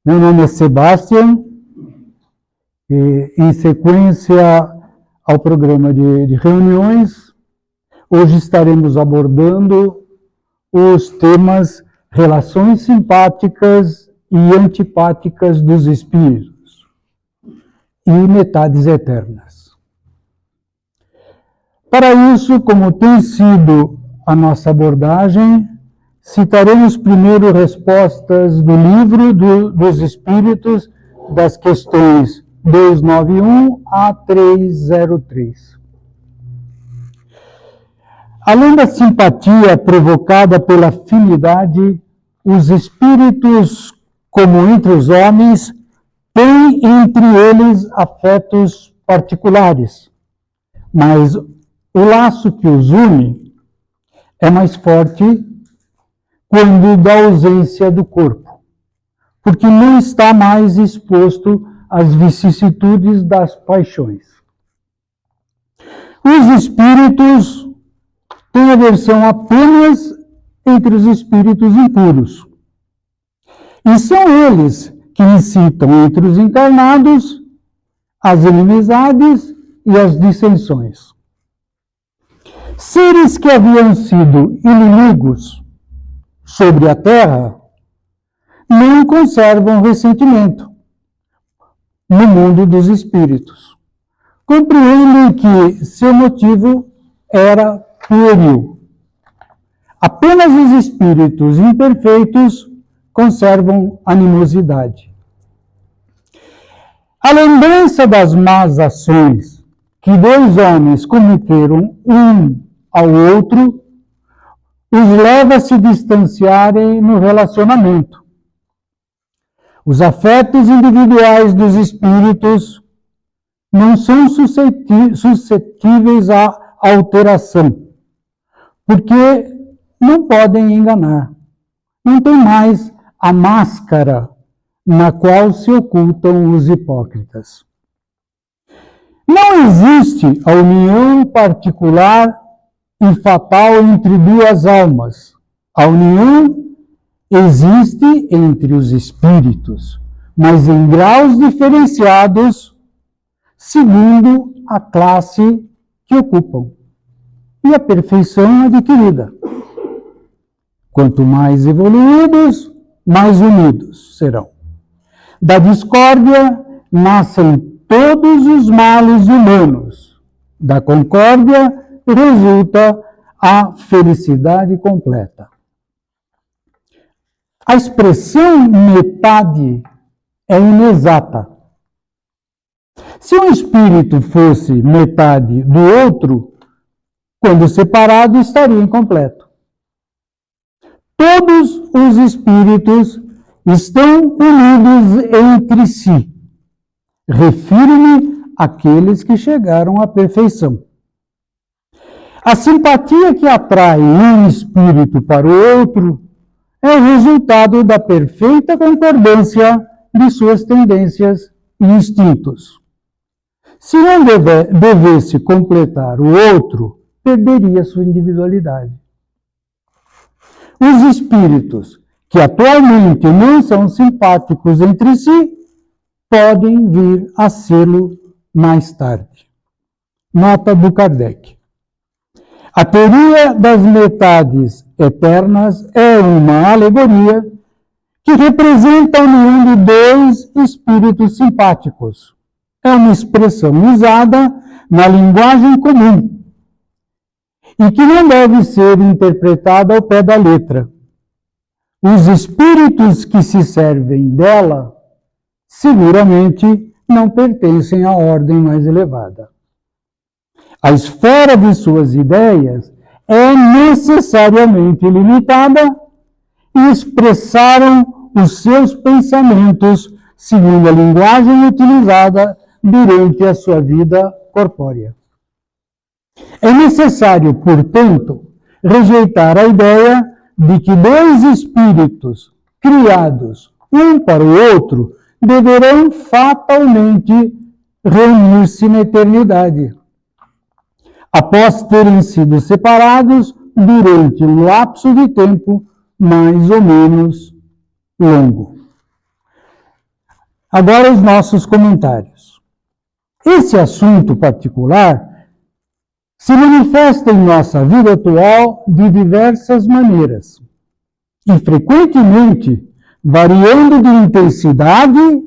Meu nome é Sebastian e, em sequência ao programa de reuniões, hoje estaremos abordando os temas relações simpáticas e antipáticas dos espíritos e metades eternas. Para isso, como tem sido a nossa abordagem, citaremos primeiro respostas do livro dos Espíritos, das questões 291 a 303. Além da simpatia provocada pela afinidade, os espíritos, como entre os homens, têm entre eles afetos particulares, mas o laço que os une é mais forte quando da ausência do corpo, porque não está mais exposto às vicissitudes das paixões. Os espíritos têm aversão apenas entre os espíritos impuros, e são eles que incitam entre os encarnados as inimizades e as dissensões. Seres que haviam sido inimigos sobre a terra não conservam ressentimento no mundo dos espíritos. Compreendem que seu motivo era pueril. Apenas os espíritos imperfeitos conservam animosidade. A lembrança das más ações que dois homens cometeram um ao outro os leva a se distanciarem no relacionamento. Os afetos individuais dos espíritos não são suscetíveis à alteração, porque não podem enganar. Não tem mais a máscara na qual se ocultam os hipócritas. Não existe a união particular e fatal entre duas almas. A união existe entre os espíritos, mas em graus diferenciados, segundo a classe que ocupam e a perfeição adquirida. Quanto mais evoluídos, mais unidos serão. Da discórdia nascem todos os males humanos. Da concórdia resulta a felicidade completa. A expressão metade é inexata. Se um espírito fosse metade do outro, quando separado, estaria incompleto. Todos os espíritos estão unidos entre si. Refiro-me àqueles que chegaram à perfeição. A simpatia que atrai um espírito para o outro é o resultado da perfeita concordância de suas tendências e instintos. Se não devesse completar o outro, perderia sua individualidade. Os espíritos que atualmente não são simpáticos entre si podem vir a sê-lo mais tarde. Nota do Kardec. A teoria das metades eternas é uma alegoria que representa a união de dois espíritos simpáticos. É uma expressão usada na linguagem comum e que não deve ser interpretada ao pé da letra. Os espíritos que se servem dela seguramente não pertencem à ordem mais elevada. A esfera de suas ideias é necessariamente limitada e expressaram os seus pensamentos segundo a linguagem utilizada durante a sua vida corpórea. É necessário, portanto, rejeitar a ideia de que dois espíritos criados um para o outro deverão fatalmente reunir-se na eternidade, após terem sido separados durante um lapso de tempo mais ou menos longo. Agora os nossos comentários. Esse assunto particular se manifesta em nossa vida atual de diversas maneiras e frequentemente variando de intensidade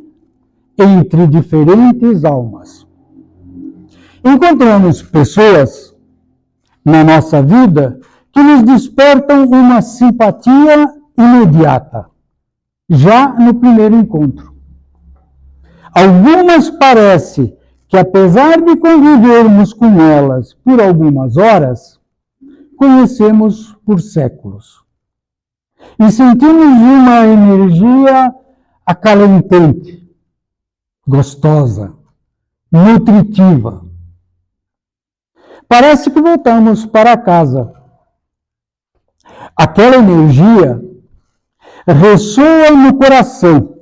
entre diferentes almas. Encontramos pessoas na nossa vida que nos despertam uma simpatia imediata, já no primeiro encontro. Algumas parece que, apesar de convivermos com elas por algumas horas, conhecemos por séculos. E sentimos uma energia acalentante, gostosa, nutritiva. Parece que voltamos para casa. Aquela energia ressoa no coração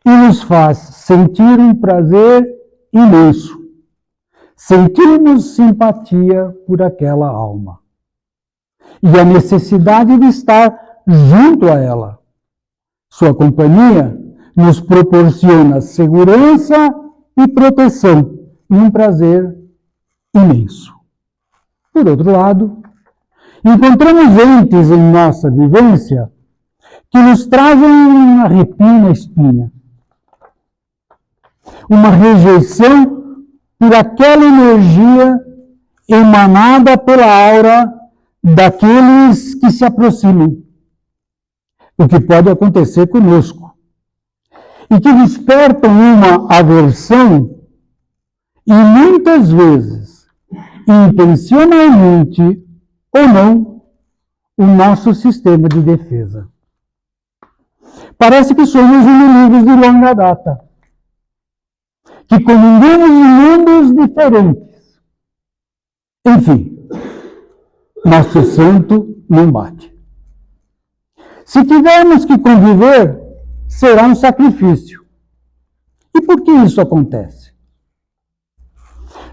e nos faz sentir um prazer imenso. Sentimos simpatia por aquela alma e a necessidade de estar junto a ela. Sua companhia nos proporciona segurança e proteção e um prazer imenso. Por outro lado, encontramos entes em nossa vivência que nos trazem um arrepio na espinha, uma rejeição por aquela energia emanada pela aura daqueles que se aproximam, o que pode acontecer conosco, e que despertam uma aversão e muitas vezes, intencionalmente ou não, o nosso sistema de defesa. Parece que somos inimigos de longa data, que comungamos em mundos diferentes. Enfim, nosso santo não bate. Se tivermos que conviver, será um sacrifício. E por que isso acontece?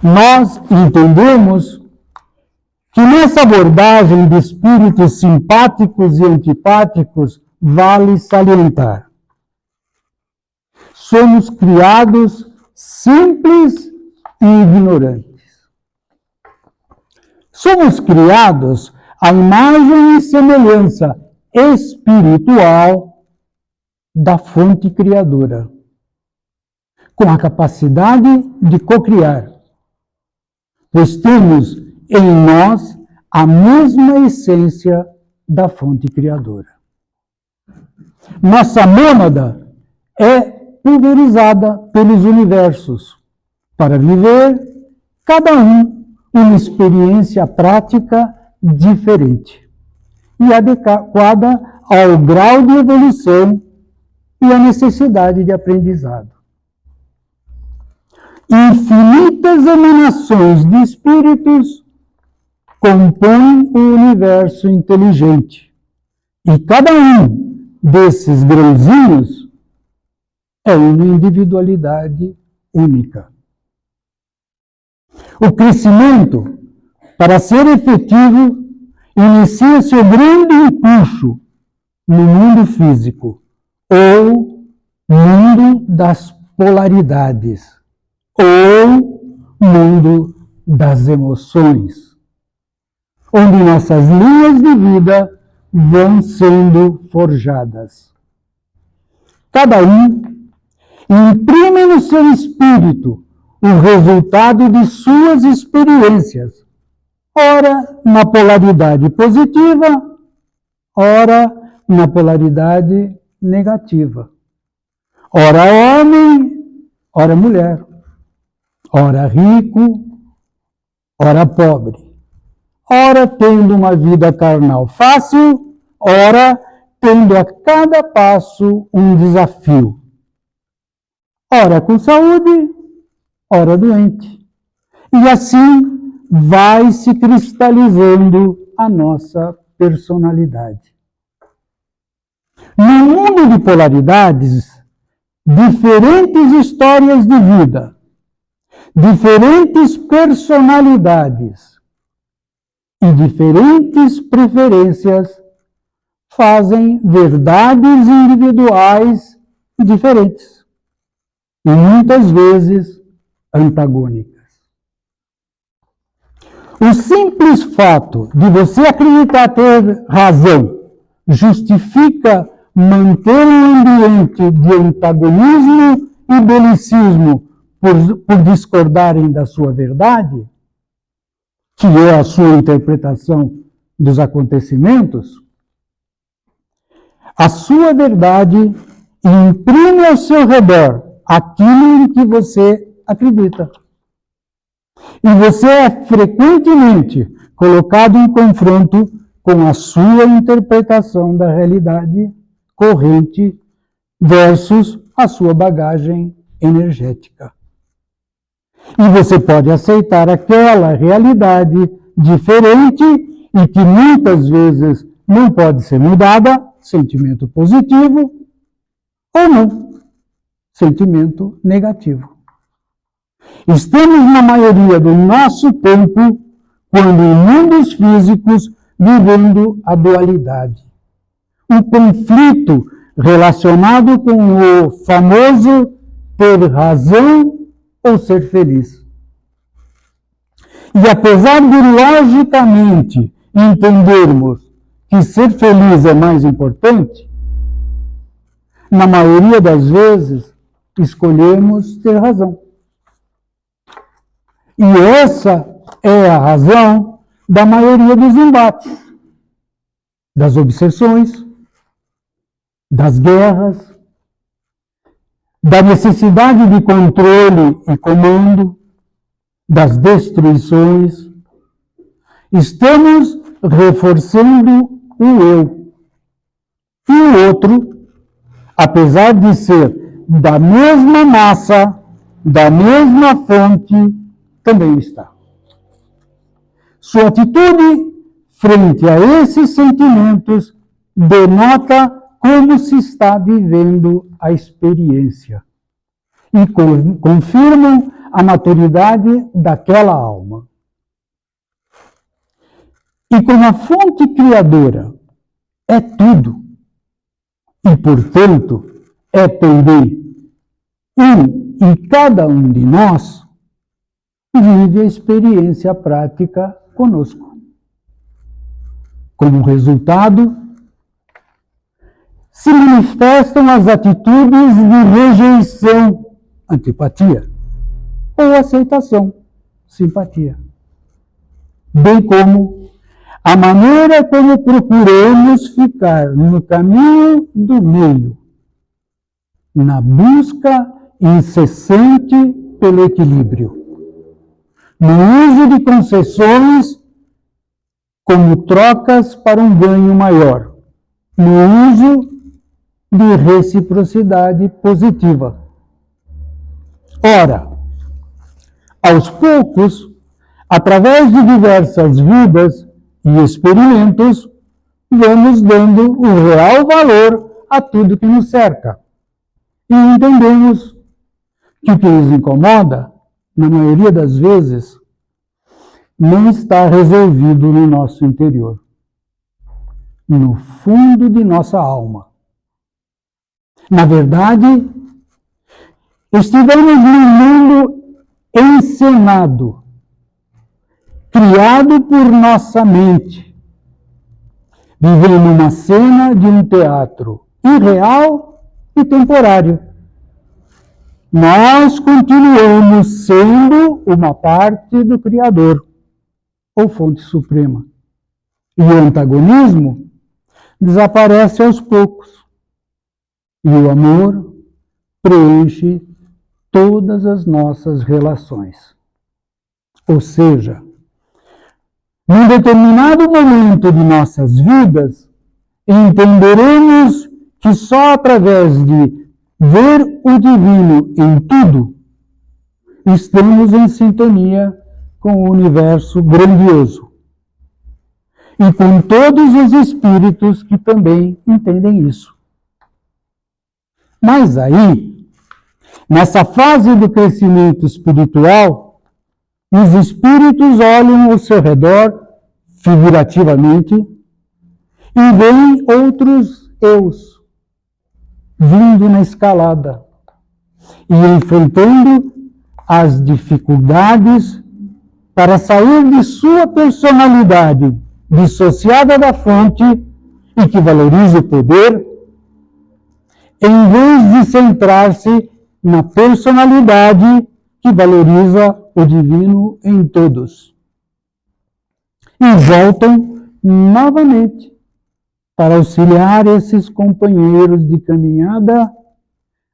Nós entendemos que nessa abordagem de espíritos simpáticos e antipáticos vale salientar. Somos criados simples e ignorantes. Somos criados à imagem e semelhança espiritual da fonte criadora, com a capacidade de cocriar, pois temos em nós a mesma essência da fonte criadora. Nossa mônada é pulverizada pelos universos para viver, cada um, uma experiência prática diferente e adequada ao grau de evolução e à necessidade de aprendizado. Infinitas emanações de espíritos compõem o universo inteligente e cada um desses grãozinhos é uma individualidade única. O crescimento, para ser efetivo, inicia seu grande empuxo no mundo físico, ou mundo das polaridades, ou mundo das emoções, onde nossas linhas de vida vão sendo forjadas. Cada um imprime no seu espírito o resultado de suas experiências, ora na polaridade positiva, ora na polaridade negativa. Ora homem, ora mulher, ora rico, ora pobre, ora tendo uma vida carnal fácil, ora tendo a cada passo um desafio. Ora com saúde, ora doente. E assim vai se cristalizando a nossa personalidade. No mundo de polaridades, diferentes histórias de vida, diferentes personalidades e diferentes preferências fazem verdades individuais diferentes. e muitas vezes antagônicas. O simples fato de você acreditar ter razão justifica manter um ambiente de antagonismo e belicismo por discordarem da sua verdade, que é a sua interpretação dos acontecimentos? A sua verdade imprime ao seu redor aquilo em que você acredita. E você é frequentemente colocado em confronto com a sua interpretação da realidade corrente versus a sua bagagem energética. E você pode aceitar aquela realidade diferente e que muitas vezes não pode ser mudada, sentimento positivo, ou não, sentimento negativo. Estamos, na maioria do nosso tempo, quando em mundos físicos, vivendo a dualidade. O conflito relacionado com o famoso ter razão ou ser feliz. E apesar de, logicamente, entendermos que ser feliz é mais importante, na maioria das vezes, escolhemos ter razão. E essa é a razão da maioria dos embates, das obsessões, das guerras, da necessidade de controle e comando, das destruições. Estamos reforçando o eu. E o outro, apesar de ser da mesma massa, da mesma fonte, também está. Sua atitude frente a esses sentimentos denota como se está vivendo a experiência e confirmam a maturidade daquela alma. E como a fonte criadora é tudo, e portanto é também e cada um de nós, vive a experiência prática conosco. Como resultado, se manifestam as atitudes de rejeição, antipatia, ou aceitação, simpatia. Bem como a maneira como procuramos ficar no caminho do meio, na busca incessante pelo equilíbrio, no uso de concessões como trocas para um ganho maior, no uso de reciprocidade positiva. Ora, aos poucos, através de diversas vidas e experimentos, vamos dando o real valor a tudo que nos cerca. E entendemos que o que nos incomoda, na maioria das vezes, não está resolvido no nosso interior, no fundo de nossa alma. Na verdade, estivemos num mundo encenado, criado por nossa mente, vivendo uma cena de um teatro irreal e temporário. Nós continuamos sendo uma parte do Criador, ou fonte suprema. E o antagonismo desaparece aos poucos. E o amor preenche todas as nossas relações. Ou seja, num determinado momento de nossas vidas, entenderemos que só através de ver o divino em tudo, estamos em sintonia com o universo grandioso e com todos os espíritos que também entendem isso. Mas aí, nessa fase do crescimento espiritual, os espíritos olham ao seu redor, figurativamente, e veem outros eus vindo na escalada, e enfrentando as dificuldades para sair de sua personalidade dissociada da fonte e que valoriza o poder, em vez de centrar-se na personalidade que valoriza o divino em todos. E voltam novamente para auxiliar esses companheiros de caminhada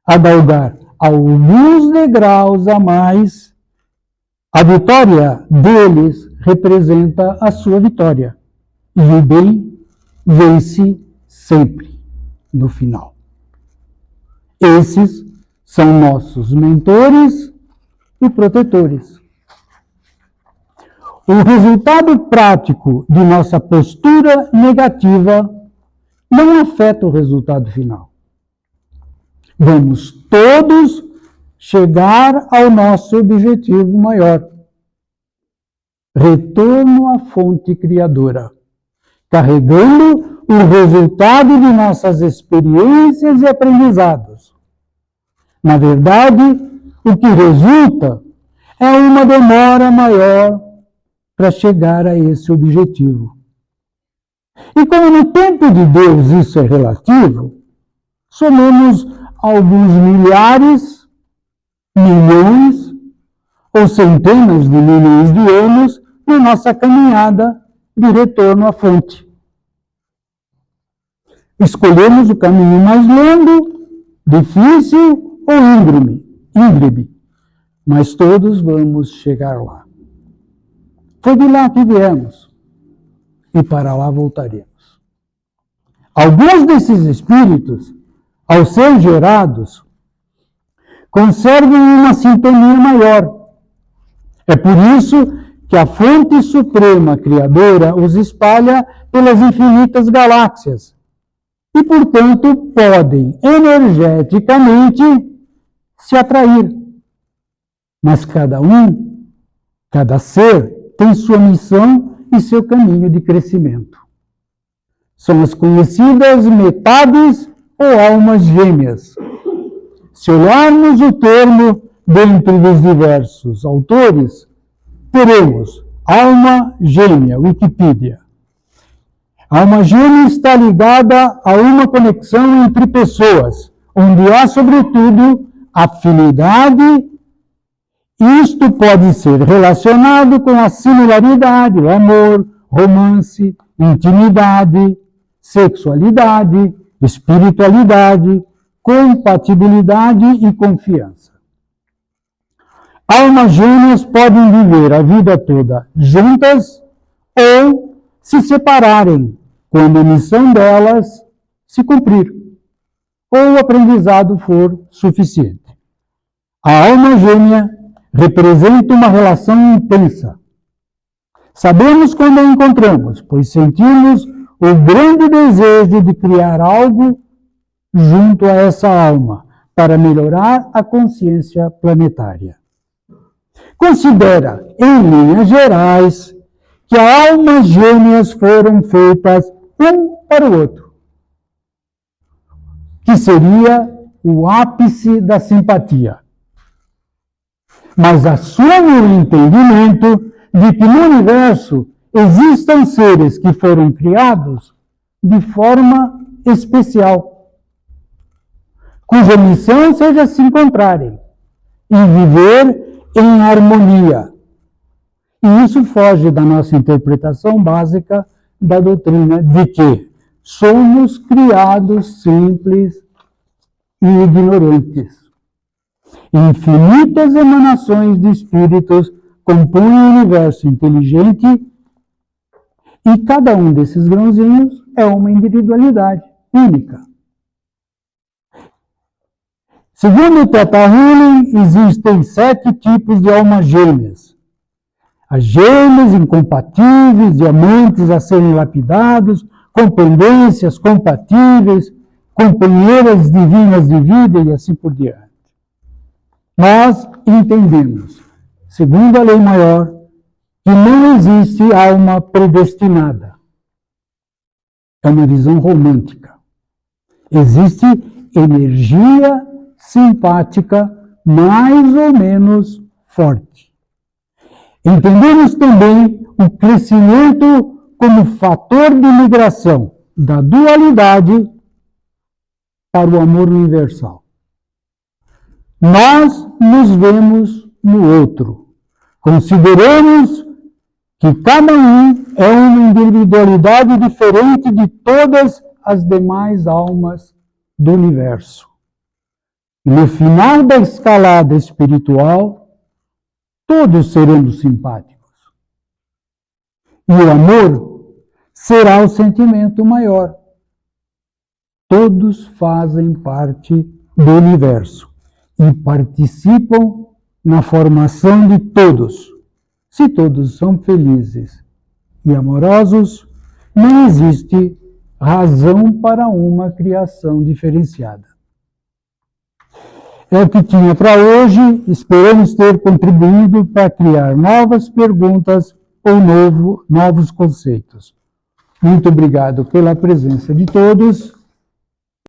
a galgar alguns degraus a mais. A vitória deles representa a sua vitória. E o bem vence sempre no final. Esses são nossos mentores e protetores. O resultado prático de nossa postura negativa não afeta o resultado final. Vamos todos chegar ao nosso objetivo maior. Retorno à fonte criadora, carregando o resultado de nossas experiências e aprendizados. Na verdade, o que resulta é uma demora maior para chegar a esse objetivo. E como no tempo de Deus isso é relativo, somamos alguns milhares, milhões ou centenas de milhões de anos na nossa caminhada de retorno à fonte. Escolhemos o caminho mais longo, difícil ou íngreme, mas todos vamos chegar lá. Foi de lá que viemos e para lá voltaremos. Alguns desses espíritos, ao ser gerados, conservam uma sintonia maior. É por isso que a fonte suprema criadora os espalha pelas infinitas galáxias e, portanto, podem energeticamente se atrair. Mas cada ser, tem sua missão e seu caminho de crescimento. São as conhecidas metades ou almas gêmeas. Se olharmos o termo dentro dos diversos autores, teremos alma gêmea, Wikipedia. Alma gêmea está ligada a uma conexão entre pessoas, onde há, sobretudo, afinidade. Isto pode ser relacionado com a similaridade, o amor, romance, intimidade, sexualidade, espiritualidade, compatibilidade e confiança. Almas gêmeas podem viver a vida toda juntas ou se separarem quando a missão delas se cumprir ou o aprendizado for suficiente. A alma gêmea representa uma relação intensa. Sabemos quando a encontramos, pois sentimos o grande desejo de criar algo junto a essa alma para melhorar a consciência planetária. Considera, em linhas gerais, que almas gêmeas foram feitas um para o outro, que seria o ápice da simpatia. Mas assume o entendimento de que no universo existam seres que foram criados de forma especial, cuja missão seja se encontrarem e viver em harmonia. E isso foge da nossa interpretação básica da doutrina de que somos criados simples e ignorantes. Infinitas emanações de espíritos compõem o universo inteligente e cada um desses grãozinhos é uma individualidade única. Segundo o Theta Healing, existem 7 tipos de almas gêmeas. As gêmeas incompatíveis, diamantes a serem lapidados, com pendências compatíveis, companheiras divinas de vida e assim por diante. Nós entendemos, segundo a lei maior, que não existe alma predestinada. É uma visão romântica. Existe energia simpática mais ou menos forte. Entendemos também o crescimento como fator de migração da dualidade para o amor universal. Nós nos vemos no outro. Consideramos que cada um é uma individualidade diferente de todas as demais almas do universo. E no final da escalada espiritual, todos seremos simpáticos. E o amor será o sentimento maior. Todos fazem parte do universo e participam na formação de todos. Se todos são felizes e amorosos, não existe razão para uma criação diferenciada. É o que tinha para hoje. Esperamos ter contribuído para criar novas perguntas ou novos conceitos. Muito obrigado pela presença de todos.